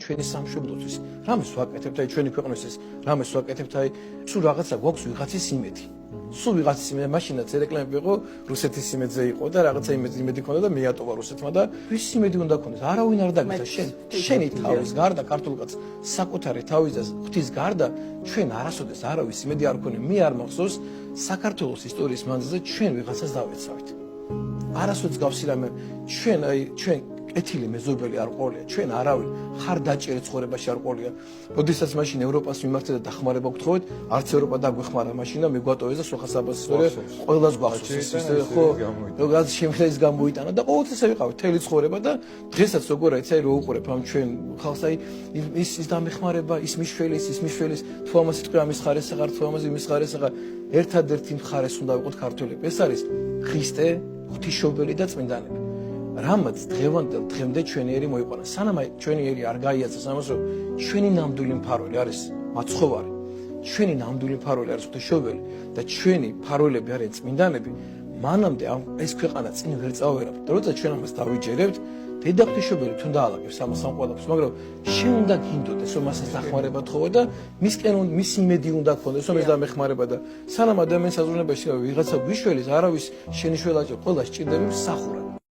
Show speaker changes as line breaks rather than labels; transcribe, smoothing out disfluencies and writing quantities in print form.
ჩვენი სამშობლოთვის რამეს ვაკეთებთ აი ჩვენი ქვეყნისთვის რამეს ვაკეთებთ აი სულ რაღაცა გვაქვს ვიღაცის იმედი სულ ვიღაცის იმედი მაშინაც რეკლამები იყო რუსეთის იმედზე იყო და რაღაცა იმედი ქონდა და მეატოვა რუსეთმა და ვის იმედი უნდა ქონდეს არავინ არ დაგეცა შენი თავის გარდა ქართულ კაცს საკუთარი თავის და ღვთის გარდა ჩვენ არასოდეს არავის იმედი არ ქონია მე არ მახსოვს საქართველოს ისტორიის მანძილზე ჩვენ ვიღაცას დავეცავით არასოდეს გავსი რამე ჩვენ ეთილი მეზობელი არ ყოლია ჩვენ არავინ ხარ დაჭერე ცხოვრებაში არ ყოლია როდესაც მაშინ ევროპას მიმართეთ და დახმარება გთხოვეთ არც ევროპა დაგვეხმარა მაშინ და მიგვატოვეს და სოხასაბას ისტორია ყველას გვახსოვს ის ხო როგორც შემთხვევის გამოიტანა და ყოველთვის ვიყავით თელი ცხოვრება და დღესაც როგორ არის აი რო უყურებ ამ ჩვენ ხალხს აი ის დამეხმარება ის მიშველის თუ ამას იტყვი ამის ხარეს აღარ თუ ამას იმის ხარეს აღარ ერთადერთი მხარეს უნდა ვიყოთ ქართველები ეს არის ხრისტე ღვთისმშობელი და წმინდანები რამაც დღემდე ჩვენიერი მოიყვანა სანამ აი ჩვენიერი არ გაიაცეს ამას რომ ჩვენი ნამდვილი მფარველი არის მაცხოვარი ჩვენი ნამდვილი მფარველი არის ღვთისმშობელი და ჩვენი მფარველები არიან წმინდანები მანამდე ეს ქვეყანა წინ ვერ წავერაბ და როცა ჩვენ ამას დავიჯერებთ დედა ღვთისმშობელი თუნდა ალაგებს ამას ამ ყველაფერს მაგრამ შენ უნდა გინდოდეს რომ მასაც დახმარება თხოვო და მისკენ მის იმედი უნდა გქონდეს რომ ეს დამეხმარება და სანამ ადამიანს აზროვნებაში ვიღაცა გვიშველის არავის შენიშვნა ყველა სჭირდება მსახურა